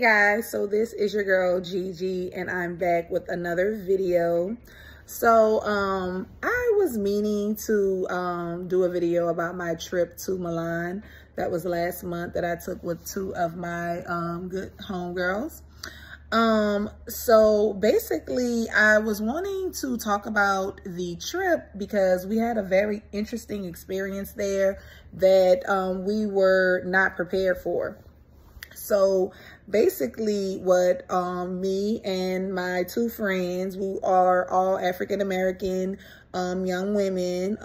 Guys, so this is your girl Gigi and I'm back with another video. So I was meaning to do a video about my trip to Milan. That was last month that I took with two of my good homegirls. So basically I was wanting to talk about the trip because we had a very interesting experience there that we were not prepared for. So basically what me and my two friends, we are all African-American young women,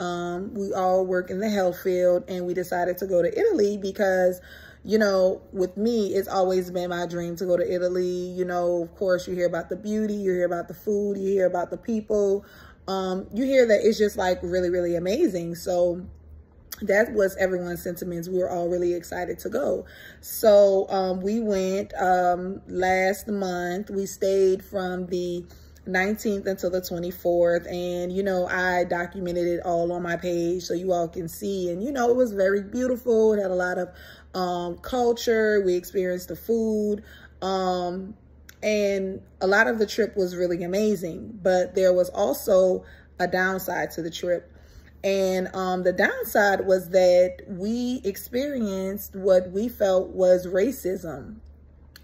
we all work in the health field, and we decided to go to Italy because, you know, with me, it's always been my dream to go to Italy. You know, of course, you hear about the beauty, you hear about the food, you hear about the people, you hear that it's just like really, really amazing. So that was everyone's sentiments. We were all really excited to go. So we went last month. We stayed from the 19th until the 24th. And, you know, I documented it all on my page so you all can see. And, you know, it was very beautiful. It had a lot of culture. We experienced the food. And a lot of the trip was really amazing. But there was also a downside to the trip. And the downside was that we experienced what we felt was racism.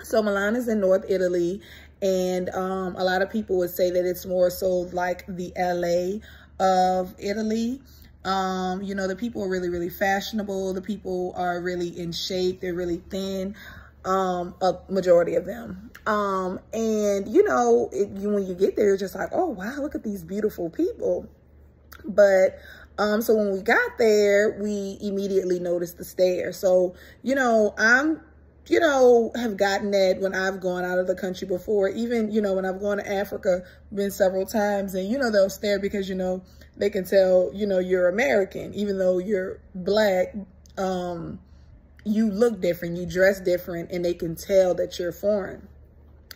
So Milan is in North Italy, and a lot of people would say that it's more so like the LA of Italy. You know, the people are really, really fashionable. The people are really in shape. They're really thin, a majority of them. And, you know, when you get there, you're just like, oh, wow, look at these beautiful people. But so when we got there, we immediately noticed the stare. So, you know, have gotten that when I've gone out of the country before. Even, you know, when I've gone to Africa, been several times, and, you know, they'll stare because, you know, they can tell, you know, you're American. Even though you're black, you look different, you dress different, and they can tell that you're foreign.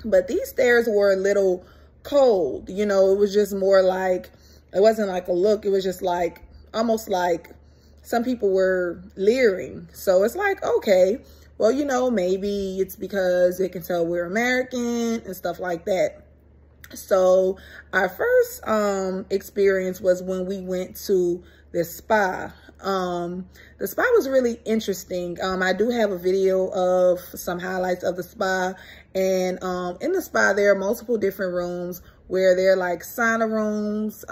But these stares were a little cold. You know, it was just more like, it wasn't like a look. It was just like, almost like some people were leering. So it's like, okay, well, you know, maybe it's because they can tell we're American and stuff like that. So our first experience was when we went to the spa. The spa was really interesting. I do have a video of some highlights of the spa. And in the spa, there are multiple different rooms where they're like sauna rooms,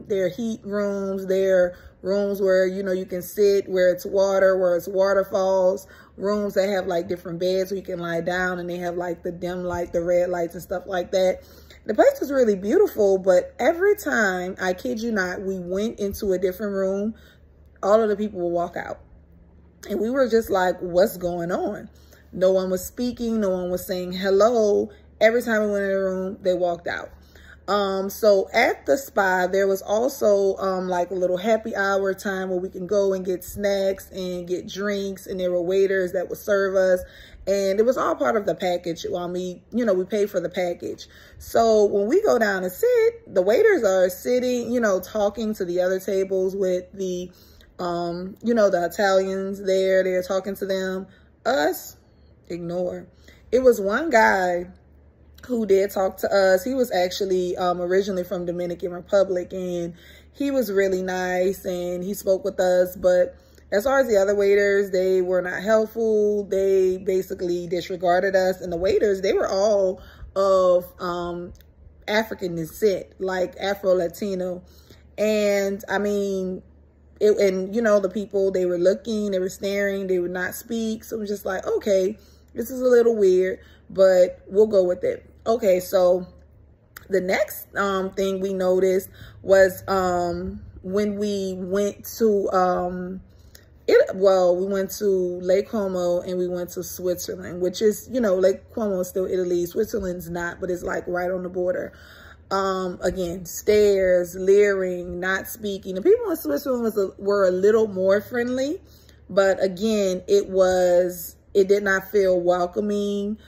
there are heat rooms, there are rooms where, you know, you can sit, where it's water, where it's waterfalls, rooms that have like different beds where you can lie down, and they have like the dim light, the red lights and stuff like that. The place was really beautiful, but every time, I kid you not, we went into a different room, all of the people would walk out. And we were just like, what's going on? No one was speaking, no one was saying hello. Every time we went in the room, they walked out. So at the spa, there was also like a little happy hour time where we can go and get snacks and get drinks, and there were waiters that would serve us, and it was all part of the package. We paid for the package. So when we go down and sit, the waiters are sitting, you know, talking to the other tables with the, you know, the Italians there. They're talking to them. Us, ignore. It was one guy who did talk to us. He was actually originally from Dominican Republic, and he was really nice, and he spoke with us. But as far as the other waiters, they were not helpful. They basically disregarded us. And the waiters, they were all of African descent, like Afro-Latino. And I mean, and you know, the people, they were looking, they were staring, they would not speak. So it was just like, okay, this is a little weird, but we'll go with it. Okay, so the next thing we noticed was when we went to we went to Lake Como, and we went to Switzerland, which is, you know, Lake Como is still Italy, Switzerland's not, but it's like right on the border. Again, stares, leering, not speaking. The people in Switzerland were a little more friendly, but again, it did not feel welcoming.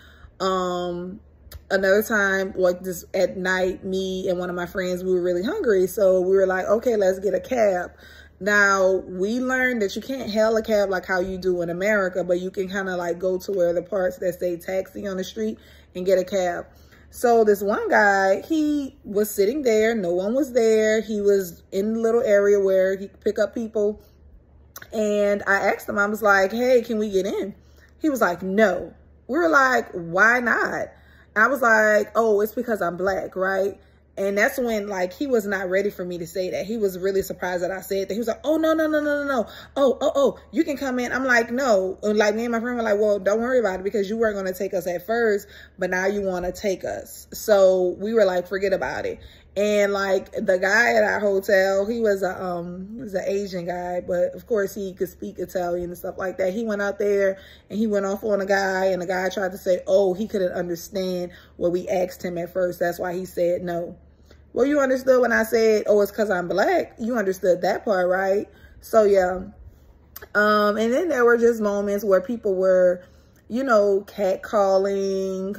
Another time, like this at night, me and one of my friends, we were really hungry. So we were like, okay, let's get a cab. Now, we learned that you can't hail a cab like how you do in America, but you can kind of like go to where the parts that say taxi on the street and get a cab. So this one guy, he was sitting there. No one was there. He was in the little area where he could pick up people. And I asked him, I was like, hey, can we get in? He was like, no. We were like, why not? I was like, oh, it's because I'm black, right? And that's when, like, he was not ready for me to say that. He was really surprised that I said that. He was like, oh, no. Oh, you can come in. I'm like, no. And like, me and my friend were like, well, don't worry about it because you weren't going to take us at first, but now you want to take us. So we were like, forget about it. And like the guy at our hotel, he was an Asian guy, but of course he could speak Italian and stuff like that. He went out there and he went off on a guy, and the guy tried to say, oh, he couldn't understand what we asked him at first. That's why he said no. Well, you understood when I said, oh, it's because I'm black. You understood that part, right? So yeah. And then there were just moments where people were, you know, catcalling,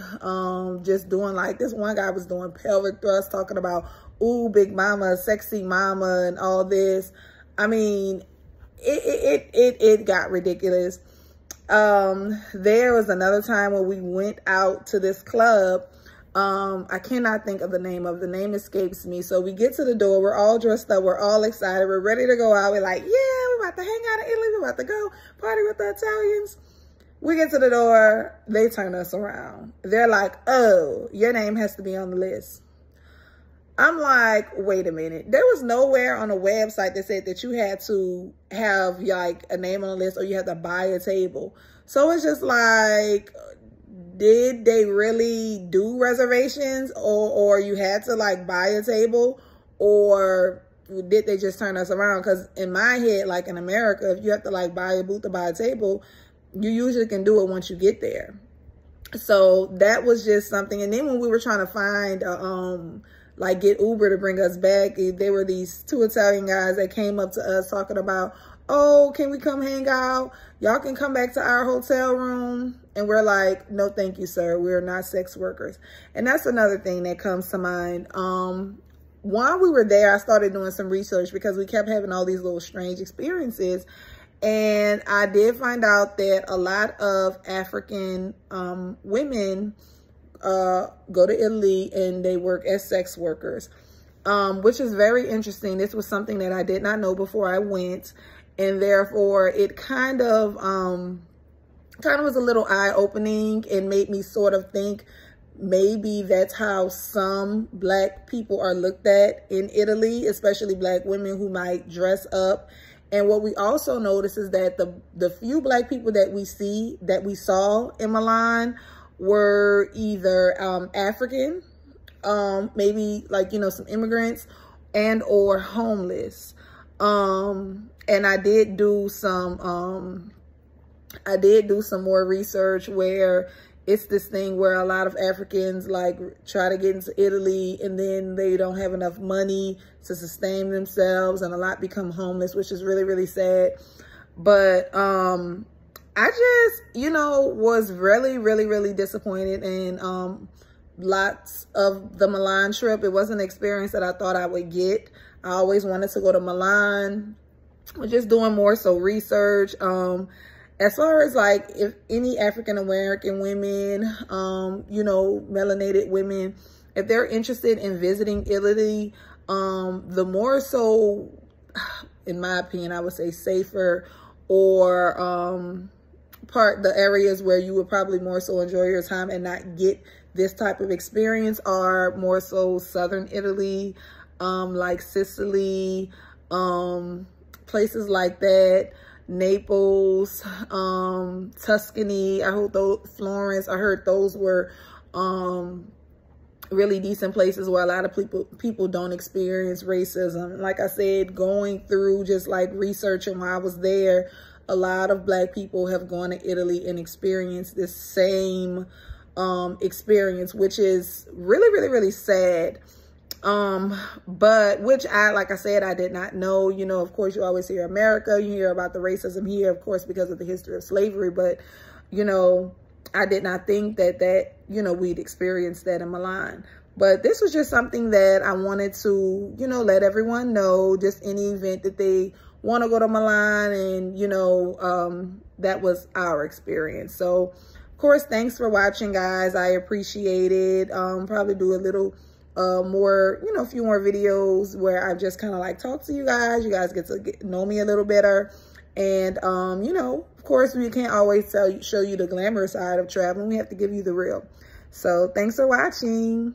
just doing like this one guy was doing pelvic thrusts, talking about, ooh, big mama, sexy mama, and all this. I mean, it got ridiculous. There was another time when we went out to this club. I cannot think of the name of. The name escapes me. So we get to the door. We're all dressed up. We're all excited. We're ready to go out. We're like, yeah, we're about to hang out in Italy. We're about to go party with the Italians. We get to the door, they turn us around. They're like, oh, your name has to be on the list. I'm like, wait a minute. There was nowhere on a website that said that you had to have like a name on the list or you had to buy a table. So it's just like, did they really do reservations or you had to like buy a table, or did they just turn us around? Because in my head, like in America, if you have to like buy a booth to buy a table, you usually can do it once you get there. So that was just something. And then when we were trying to find, like get Uber to bring us back, there were these two Italian guys that came up to us talking about, oh, can we come hang out? Y'all can come back to our hotel room. And we're like, no, thank you, sir. We're not sex workers. And that's another thing that comes to mind. While we were there, I started doing some research because we kept having all these little strange experiences. And I did find out that a lot of African women go to Italy and they work as sex workers, which is very interesting. This was something that I did not know before I went. And therefore, it kind of was a little eye-opening and made me sort of think maybe that's how some black people are looked at in Italy, especially black women who might dress up. And what we also notice is that the few black people that we saw in Milan were either African, maybe like, you know, some immigrants, and or homeless. And I did do some more research where it's this thing where a lot of Africans like try to get into Italy and then they don't have enough money to sustain themselves, and a lot become homeless, which is really, really sad. But I just, you know, was really, really, really disappointed in lots of the Milan trip. It wasn't an experience that I thought I would get. I always wanted to go to Milan. We're just doing more so research. As far as like if any African-American women, you know, melanated women, if they're interested in visiting Italy, the more so, in my opinion, I would say safer or the areas where you would probably more so enjoy your time and not get this type of experience are more so southern Italy, like Sicily, places like that. Naples, Tuscany, Florence. I heard those were really decent places where a lot of people don't experience racism. Like I said, going through just like researching while I was there, a lot of black people have gone to Italy and experienced this same experience, which is really, really, really sad. But which like I said, I did not know. You know, of course, you always hear America, you hear about the racism here, of course, because of the history of slavery. But, you know, I did not think that, you know, we'd experience that in Milan. But this was just something that I wanted to, you know, let everyone know, just any event that they want to go to Milan, and, you know, that was our experience. So, of course, thanks for watching, guys. I appreciate it. Probably do a little more, you know, a few more videos where I just kind of like talk to you guys. You guys get to know me a little better. And, you know, of course, we can't always show you the glamorous side of traveling. We have to give you the real. So thanks for watching.